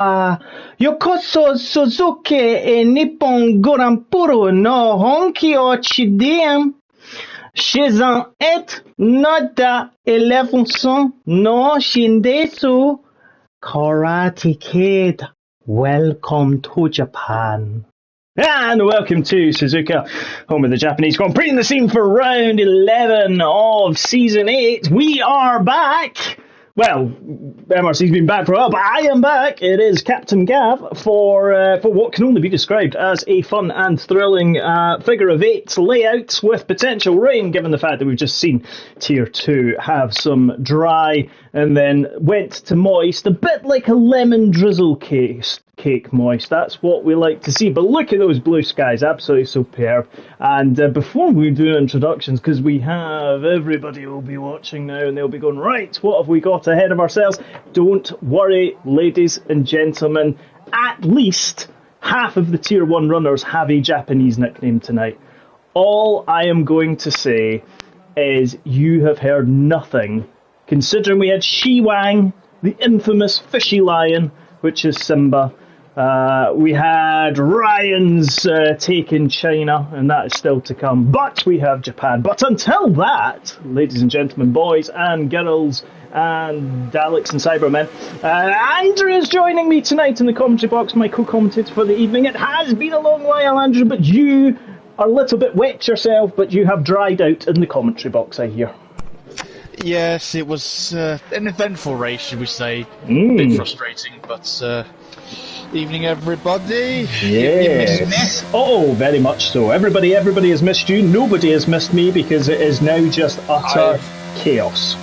Yokoso Suzuki et Nippon Gorampuru no Honki o Chidiem. Shizan et Noda 1100 no Shindesu. Karate Kid. Welcome to Japan. And welcome to Suzuka, home of the Japanese Grand Prix in the scene for round 11 of Season 8. We are back. Well, MRC's been back for a while, but I am back. It is Captain Gav for what can only be described as a fun and thrilling figure of eight layout with potential rain, given the fact that we've just seen Tier 2 have some dry and then went to moist, a bit like a lemon drizzle cake moist. That's what we like to see. But look at those blue skies, absolutely superb. And before we do introductions, because we have everybody will be watching now and they'll be going, right, what have we got ahead of ourselves? Don't worry, ladies and gentlemen, at least half of the Tier 1 runners have a Japanese nickname tonight. All I am going to say is you have heard nothing, considering we had Shiwang, the infamous fishy lion, which is Simba. We had Ryan's take in China, and that is still to come. But we have Japan. But until that, ladies and gentlemen, boys and girls, and Daleks and Cybermen, Andrew is joining me tonight in the commentary box, my co-commentator for the evening. It has been a long while, Andrew, but you are a little bit wet yourself, but you have dried out in the commentary box, I hear. Yes, it was an eventful race, should we say. A bit frustrating, but evening, everybody. Yes. You missed me? Oh, very much so. Everybody has missed you. Nobody has missed me because it is now just utter chaos.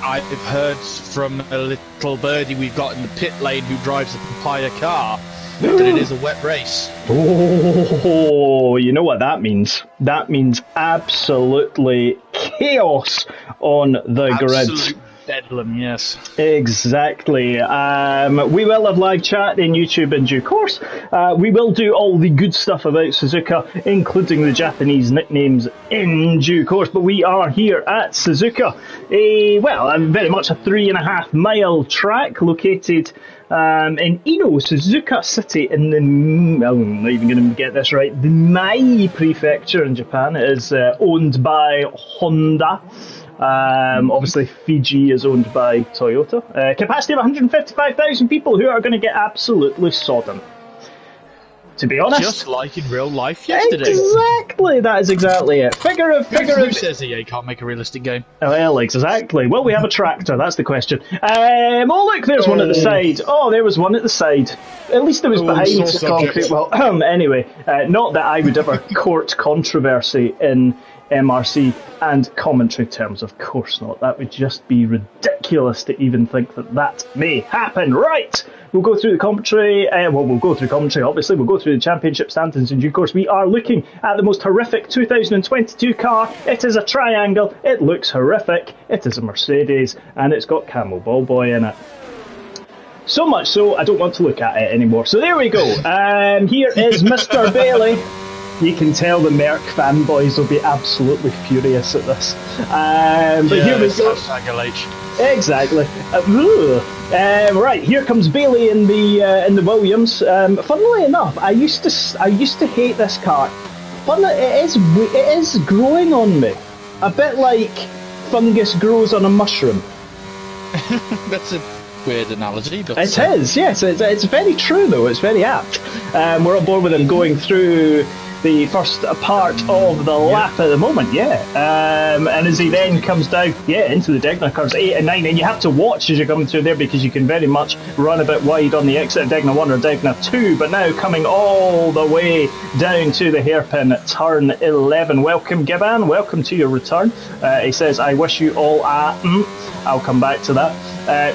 I've heard from a little birdie we've got in the pit lane who drives a papaya car that it is a wet race. Oh, you know what that means? That means absolutely chaos on the grid. Absolute bedlam, yes. Exactly. We will have live chat in YouTube in due course. We will do all the good stuff about Suzuka, including the Japanese nicknames in due course. But we are here at Suzuka, very much a 3.5 mile track located in Ino, Suzuka City in the, I'm not even going to get this right, the Mai prefecture in Japan. It is owned by Honda. Obviously, Fiji is owned by Toyota. Capacity of 155,000 people who are going to get absolutely sodden. To be honest, just like in real life yesterday. Exactly, that is exactly it. Who says EA can't make a realistic game? Well, exactly. Well, we have a tractor. That's the question. Oh, look, there's one at the side. Oh, there was one at the side. At least it was behind the concrete. Well, anyway, not that I would ever court controversy in MRC and commentary terms, of course not. That would just be ridiculous to even think that that may happen. Right, we'll go through the commentary. We'll go through commentary, obviously. We'll go through the championship standings in due course. We are looking at the most horrific 2022 car. It is a triangle. It looks horrific. It is a Mercedes, and it's got Camel Ball Boy in it. So much so, I don't want to look at it anymore. So there we go. Here is Mr. Bailey. You can tell the Merc fanboys will be absolutely furious at this. But here we go. Exactly. Right, here comes Bailey in the Williams. Funnily enough, I used to hate this car. It is growing on me, a bit like fungus grows on a mushroom. That's a weird analogy, but it is. Yes, it's very true though. It's very apt. We're on board with him going through the first part of the lap at the moment, and as he then comes down, into the Degner curves 8 and 9, and you have to watch as you're coming through there because you can very much run a bit wide on the exit of Degner 1 or Degner 2, but now coming all the way down to the hairpin at turn 11. Welcome, Gibbon, welcome to your return. He says, I wish you all I'll come back to that.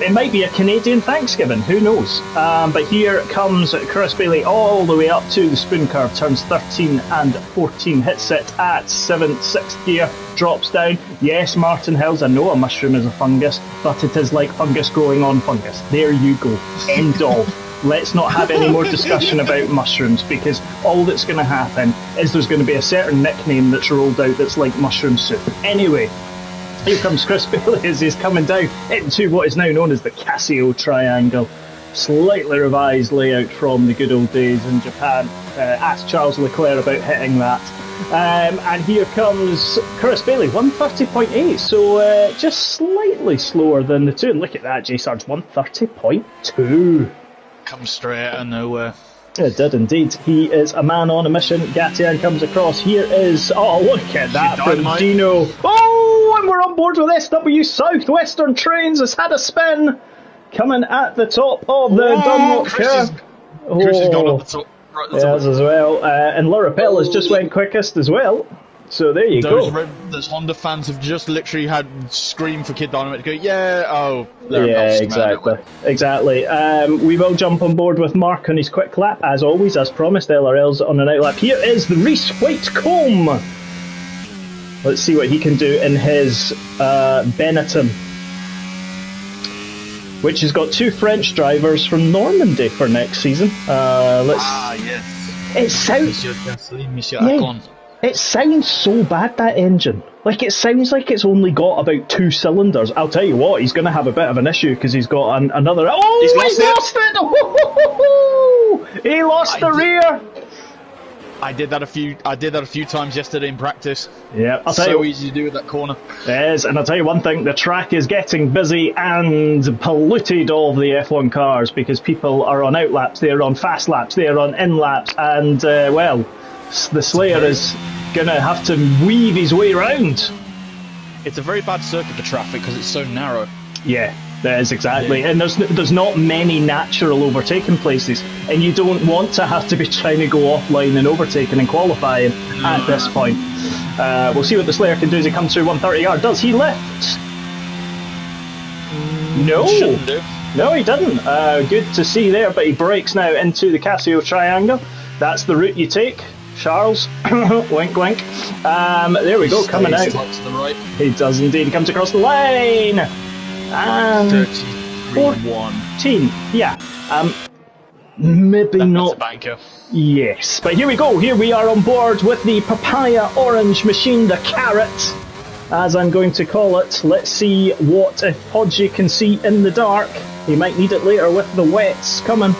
It might be a Canadian Thanksgiving, who knows? But here comes Chris Bailey all the way up to the spoon curve, turns 13 and 14, hits it at 6th gear, drops down. Yes, Martin Hills, I know a mushroom is a fungus, but it is like fungus growing on fungus. There you go. End of. Let's not have any more discussion about mushrooms, because all that's going to happen is there's going to be a certain nickname that's rolled out that's like mushroom soup. Anyway, here comes Chris Bailey as he's coming down into what is now known as the Casio Triangle. slightly revised layout from the good old days in Japan. Ask Charles Leclerc about hitting that. And here comes Chris Bailey, 130.8, so just slightly slower than the two. And look at that, J Sarge, 130.2. Comes straight out of nowhere. It did indeed. He is a man on a mission. Gatian comes across. Here is... Oh, look at that from Dino. Oh, and we're on board with SW Southwestern Trains. Has had a spin. Coming at the top of the Dunlop curve. Chris has gone up the top. Right, yes, as well. And Laura Pella's just went quickest as well. So there you go. Those Honda fans have just literally had scream for Kid Dynamite to go, yeah, oh, yeah, exactly. We will jump on board with Mark on his quick lap, as always, as promised. LRL's on an outlap. Here is the Reese Whitecombe. Let's see what he can do in his Benetton, which has got 2 French drivers from Normandy for next season. Yes. It sounds... Monsieur Acon. It sounds so bad, that engine. Like, it sounds like it's only got about 2 cylinders. I'll tell you what, he's going to have a bit of an issue because he's got another... Oh, he's lost it! Oh, he lost the rear! I did that a few times yesterday in practice. Yeah, I'll tell so you, easy to do with that corner. It is, and I'll tell you one thing, the track is getting busy and polluted, all the F1 cars, because people are on outlaps, they're on fast laps, they're on in laps, and, well... the Slayer is going to have to weave his way around. It's a very bad circuit for traffic because it's so narrow. Yeah, that is exactly. And there's not many natural overtaking places, and you don't want to have to be trying to go offline and overtaking and qualifying at this point. We'll see what the Slayer can do as he comes through 130 yard. Does he lift? No. No, he doesn't. Good to see there, but he breaks now into the Casio Triangle. That's the route you take, Charles. Wink, wink. There we go, coming out. To the right. He does indeed. He comes across the lane. And 33-1. Yeah. Maybe That's not. a banker. Yes, but here we go. Here we are on board with the papaya orange machine, the carrot, as I'm going to call it. Let's see what Podgy can see in the dark. He might need it later with the wets coming.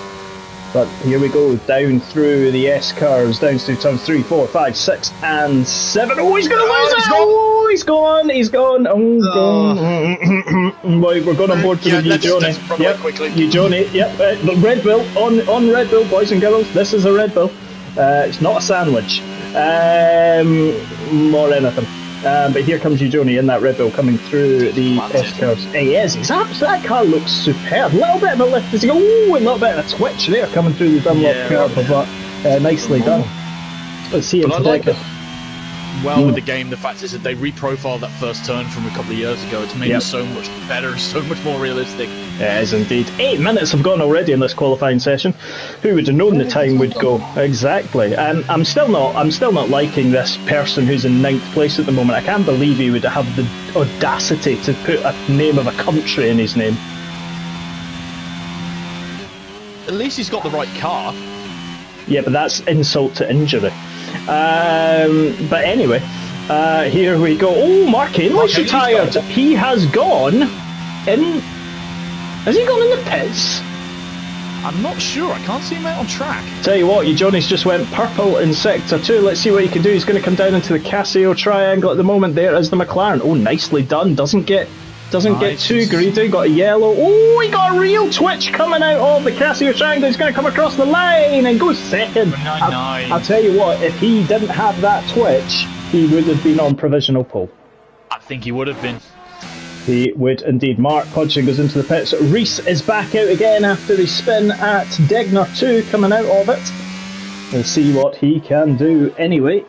But here we go, down through the S-curves, down through turns 3, 4, 5, 6, and 7. Oh, he's going to lose it! Oh, he's gone! He's gone! We're going on board to the Ujoni. Yep, Ujoni, yep. The Red Bull, on Red Bull, boys and girls. This is a Red Bull. It's not a sandwich. More anything. But here comes Ujoni in that Red Bull coming through the S-curves. He is. That car looks superb. A little bit of a lift as he goes. Ooh, a little bit of a twitch there coming through the Dunlop curve, but nicely done. Let's see him today. With the game, the fact is that they reprofiled that first turn from a couple of years ago. It's made it so much better, so much more realistic. It is indeed. 8 minutes have gone already in this qualifying session. Who would have known the time would go? Exactly. I'm still not liking this person who's in 9th place at the moment. I can't believe he would have the audacity to put a name of a country in his name. At least he's got the right car. Yeah, but that's insult to injury. But anyway, here we go. Oh, Mark Ainley's retired. He has gone in... Has he gone in the pits? I'm not sure. I can't see him out on track. Tell you what, Johnny's just went purple in Sector 2. Let's see what he can do. He's going to come down into the Casio Triangle at the moment. There is the McLaren. Oh, nicely done. Doesn't get too greedy. Got a yellow. Oh, he got a real twitch coming out of the Casio Triangle. He's going to come across the line and go second. I'll tell you what, if he didn't have that twitch, he would have been on provisional pole. I think he would have been. He would indeed. Mark Hodgson goes into the pits. Reese is back out again after the spin at Degner 2, coming out of it. We'll see what he can do anyway.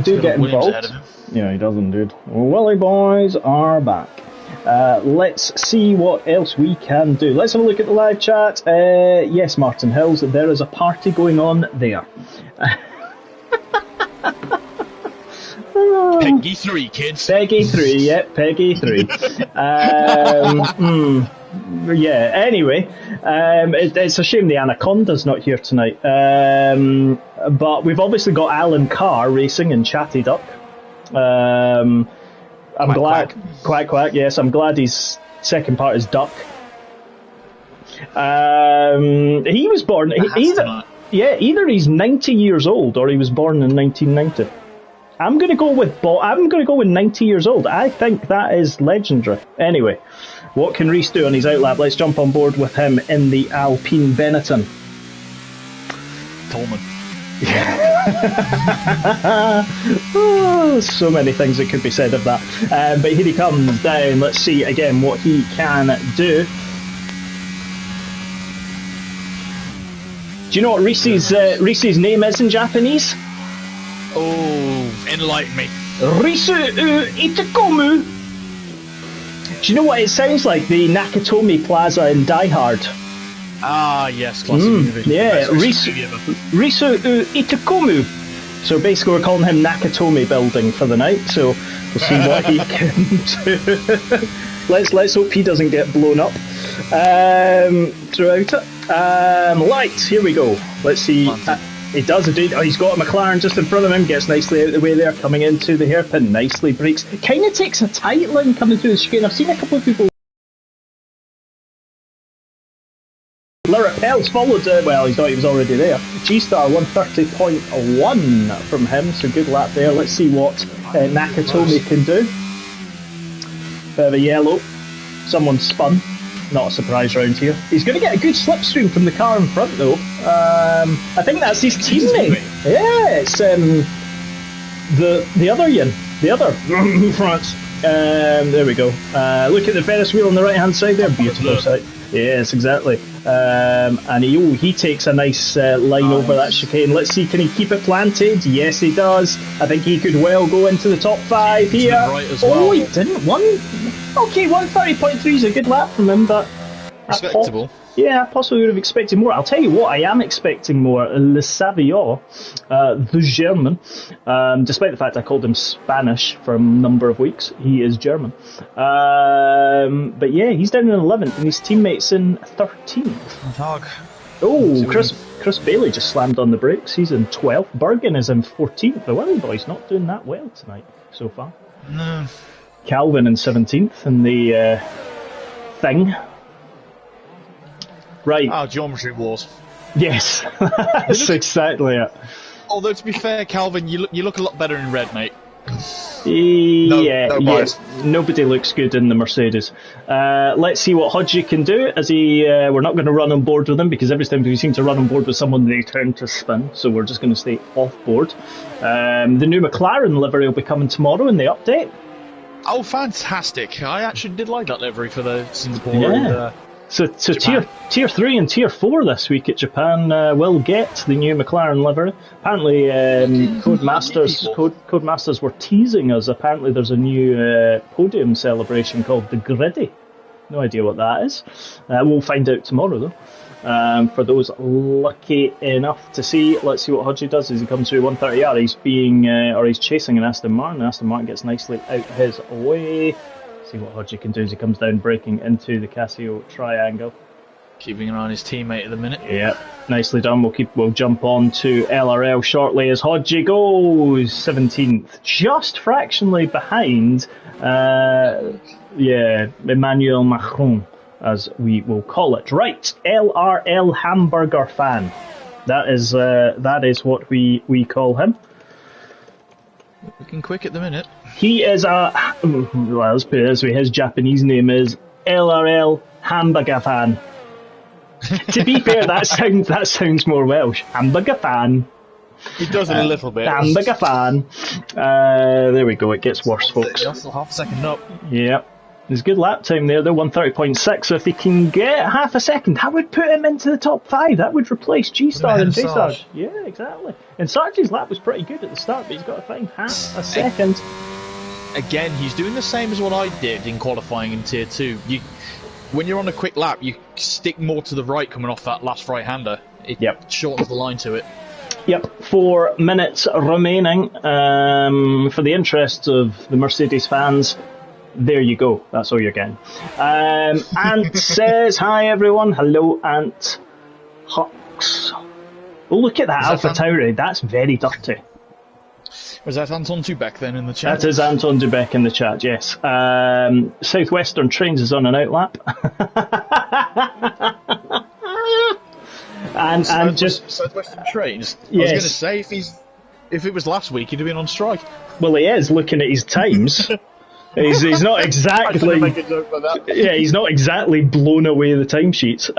Do get involved. Yeah, he does indeed. Willie boys are back. Let's see what else we can do. Let's have a look at the live chat. Yes, Martin Hills, there is a party going on there. Peggy 3, kids. Peggy 3, yep, Peggy 3. Yeah, anyway, it's a shame the Anaconda's not here tonight. But we've obviously got Alan Carr racing in Chatty Duck. I'm glad. Quack, quack, yes, I'm glad his second part is Duck. He was born... Either he's 90 years old or he was born in 1990. I'm going to go with 90 years old. I think that is legendary. Anyway, what can Reese do on his outlap? Let's jump on board with him in the Alpine Benetton. Tolman. Oh, so many things that could be said of that. But here he comes down. Let's see again what he can do. Do you know what Reese's name is in Japanese? Oh, enlighten me. Risu Itakomu. Do you know what it sounds like? The Nakatomi Plaza in Die Hard. Ah, yes, classic movie. Yeah, Risu Itakomu. So basically, we're calling him Nakatomi Building for the night. So we'll see what he can do. Let's hope he doesn't get blown up throughout it. Lights. Here we go. Let's see. He does indeed. Oh, he's got a McLaren just in front of him. Gets nicely out of the way there, coming into the hairpin. Nicely brakes. Kind of takes a tight line coming through the chicane. I've seen a couple of people. Lirapels followed. Well, he's not. He was already there. G-Star 130.1 from him. So good lap there. Let's see what Nakatomi can do. Bit of a yellow. Someone spun. Not a surprise round here. He's going to get a good slipstream from the car in front, though. I think that's his teammate. Yeah, it's the other Yin, the other France. There we go. Look at the Ferris wheel on the right-hand side there. Beautiful sight. Yes, exactly. And he takes a nice line over that chicane. Let's see, can he keep it planted? Yes, he does. I think he could well go into the top 5 here. Right as well. Oh, he didn't. Okay, 130.3 is a good lap from him, but respectable. Yeah, I possibly would have expected more. I'll tell you what, I am expecting more. Le Savillon, the German, despite the fact I called him Spanish for a number of weeks, he is German. But yeah, he's down in 11th and his teammate's in 13th. Oh, Chris Bailey just slammed on the brakes. He's in 12th. Bergen is in 14th. The Willie boy's not doing that well tonight so far. No. Calvin in 17th in the thing. Right. Oh, geometry wars. Yes, that's exactly it. Although, to be fair, Calvin, you look a lot better in red, mate. Yeah. Nobody looks good in the Mercedes. Let's see what Hodgie can do. We're not going to run on board with him because every time we seem to run on board with someone, they turn to spin. So we're just going to stay off board. The new McLaren livery will be coming tomorrow in the update. Oh, fantastic! I actually did like that livery for the Singapore. Yeah. So tier 3 and tier 4 this week at Japan will get the new McLaren livery. Apparently, Codemasters were teasing us. Apparently, there's a new podium celebration called the Griddy. No idea what that is. We'll find out tomorrow, though. For those lucky enough to see, let's see what Hodgie does as he comes through 130R. He's chasing an Aston Martin. Aston Martin gets nicely out his way. See what Hodgie can do as he comes down, braking into the Casio triangle. Keeping an eye on his teammate at the minute. Yeah, nicely done. We'll jump on to LRL shortly as Hodgie goes 17th, just fractionally behind. Emmanuel Macron, as we will call it. Right, LRL Hamburger fan. That is what we call him. Looking quick at the minute. He is let's put it this way, his Japanese name is LRL Hamburger fan. To be fair, that sounds more Welsh. Hamburger fan. He does it a little bit. Hamburger fan. There we go, it gets worse, folks. Still half a second up. Yep. There's good lap time there, though, 130.6. So if he can get half a second, that would put him into the top 5. That would replace G-Star and J-Star. Yeah, exactly. And Sarge's lap was pretty good at the start, but he's got to find half a second. Again, he's doing the same as what I did in qualifying in Tier 2. When you're on a quick lap, you stick more to the right coming off that last right-hander. It shortens the line to it. Yep, 4 minutes remaining. For the interests of the Mercedes fans, there you go. That's all you're getting. Ant says, hi everyone. Hello, Ant Hux. Oh, look at that Alpha Tauri. That's very dirty. Was that Anton Dubek then in the chat? That is Anton Dubek in the chat, yes. Southwestern Trains is on an outlap. and just Southwestern Trains. Yes. I was going to say if it was last week, he'd have been on strike. Well, he is looking at his times. He's not exactly. Make a joke about that. Yeah, he's not exactly blown away the timesheets.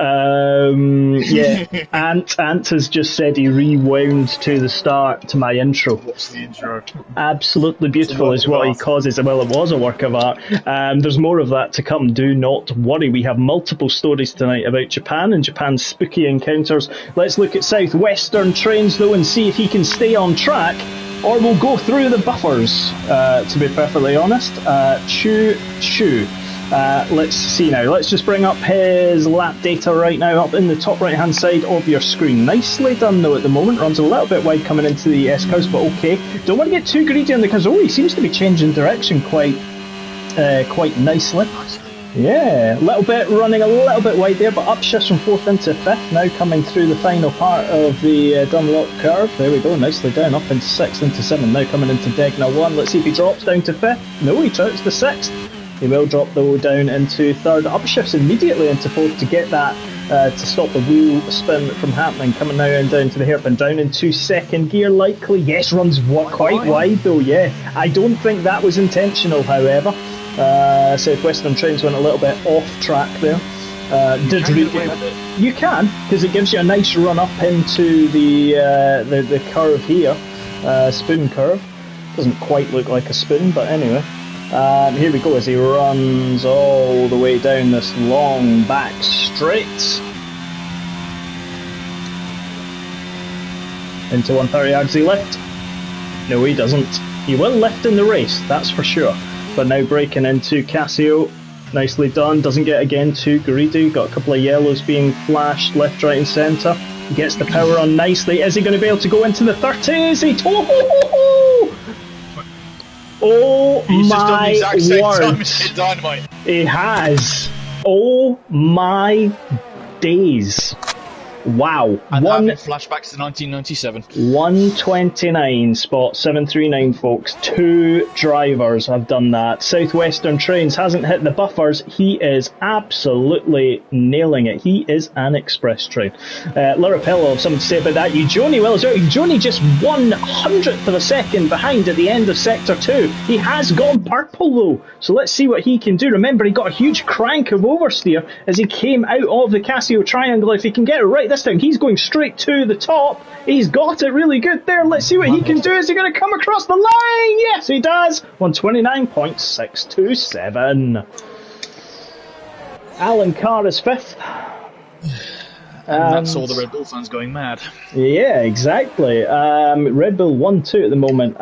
Ant has just said he rewound to the start to my intro. What's the intro? Absolutely beautiful is what he causes. Well, it was a work of art. There's more of that to come. Do not worry. We have multiple stories tonight about Japan and Japan's spooky encounters. Let's look at Southwestern Trains though and see if he can stay on track. Or we'll go through the buffers, to be perfectly honest. Choo. Let's see now. Let's just bring up his lap data right now, up in the top right-hand side of your screen. Nicely done, though, at the moment. Runs a little bit wide coming into the S-curves, but okay. Don't want to get too greedy on the curves. Oh, he seems to be changing direction quite nicely. Yeah, a little bit running a little bit wide there, but upshifts from 4th into 5th, now coming through the final part of the Dunlop curve. There we go, nicely down, up into 6th into 7th, now coming into Degna 1. Let's see if he drops down to 5th. No, he trouts the 6th. He will drop though down into 3rd. Upshifts immediately into 4th to get that, to stop the wheel spin from happening. Coming now and down to the hairpin, down into 2nd gear likely. Yes, runs quite wide though, yeah. I don't think that was intentional, however. Southwestern Trains went a little bit off track there. You can, because it gives you a nice run up into the curve here, spoon curve. Doesn't quite look like a spoon, but anyway. Here we go as he runs all the way down this long back straight into 130 yards. He lift? No, he doesn't. He will lift in the race, that's for sure. But now breaking into Casio, nicely done, doesn't get again too greedy, got a couple of yellows being flashed left, right and centre. He gets the power on nicely. Is he going to be able to go into the 30s? Oh my word. He has. Oh my days. Wow. And flashbacks to 1997. 129, spot 739, folks. 2 drivers have done that. Southwestern Trains hasn't hit the buffers. He is absolutely nailing it. He is an express train. Larapello have something to say about that. Eugeni well as well. Eugeni just 1/100th of a second behind at the end of Sector 2. He has gone purple though. So let's see what he can do. Remember, he got a huge crank of oversteer as he came out of the Casio triangle. If he can get it right this time, he's going straight to the top. He's got it really good there. Let's see what he can do. Is he going to come across the line? Yes, he does. 129.627. Alan Carr is 5th. And that's all the Red Bull fans going mad. Yeah, exactly. Red Bull 1-2 at the moment.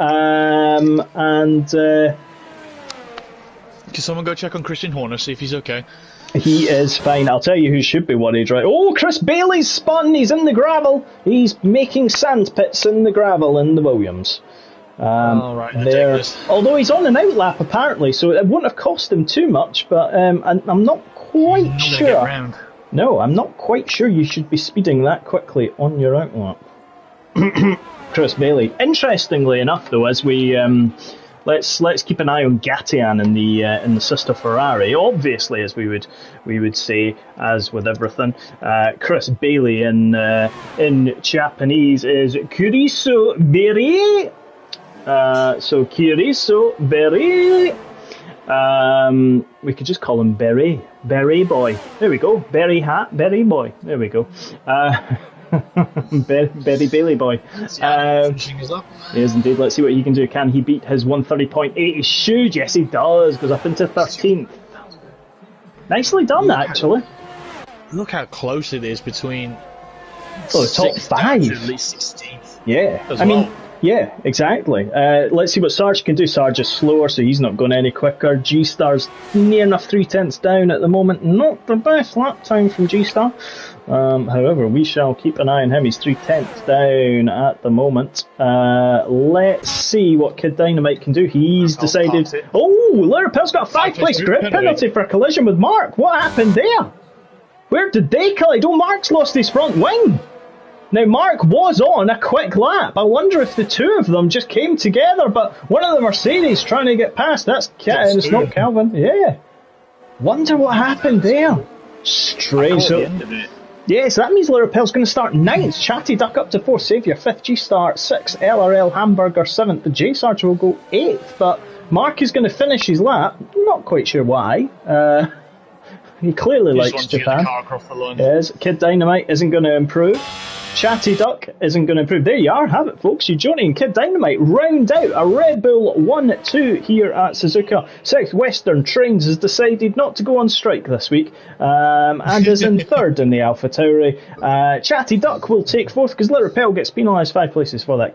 Can someone go check on Christian Horner, see if he's okay? He is fine. I'll tell you who should be worried, right? Oh, Chris Bailey's spun. He's in the gravel. He's making sand pits in the gravel in the Williams. Right, although he's on an outlap apparently, so it wouldn't have cost him too much. But I'm not quite sure. No, I'm not quite sure you should be speeding that quickly on your outlap. Chris Bailey. Interestingly enough, though, as we let's keep an eye on Gattian in the sister Ferrari. Obviously, as we would say, as with everything, Chris Bailey in Japanese is Kuriso Beri. So Kuriso Beri. We could just call him Beret Boy. There we go. Berry hat, Berry Boy. There we go. Berry Bailey Boy. Finishing us up. He is indeed. Let's see what he can do. Can he beat his 130.8? He should. Yes, he does. Goes up into 13th. Nicely done, actually. Look how close it is between the top 5. At least 16th. Yeah. I mean, yeah, exactly. Let's see what Sarge can do. Sarge is slower, so he's not going any quicker. G-Star's near enough 3/10 down at the moment. Not the best lap time from G-Star. However, we shall keep an eye on him. He's 3/10 down at the moment. Let's see what Kid Dynamite can do. He's decided... Oh, Larapel's got a 5-place grip penalty for a collision with Mark. What happened there? Where did they collide? Oh, Mark's lost his front wing. Now, Mark was on a quick lap. I wonder if the two of them just came together, but one of the Mercedes trying to get past. That's it's not Calvin. Yeah. Wonder what happened there. Strange. So, Yeah, so that means Lirapel's going to start 9th, Chatty Duck up to 4th, Saviour 5th, G-Star 6th, LRL Hamburger 7th, the J-Sarge will go 8th, but Mark is going to finish his lap, not quite sure why. He clearly likes Japan. Yes, Kid Dynamite isn't going to improve. Chatty Duck isn't going to improve. There you are, have it folks. Johnny and Kid Dynamite round out a Red Bull 1-2 here at Suzuka. South Western Trains has decided not to go on strike this week and is in 3rd in the Alpha Tauri. Chatty Duck will take 4th because Lirapel gets penalised 5 places for that.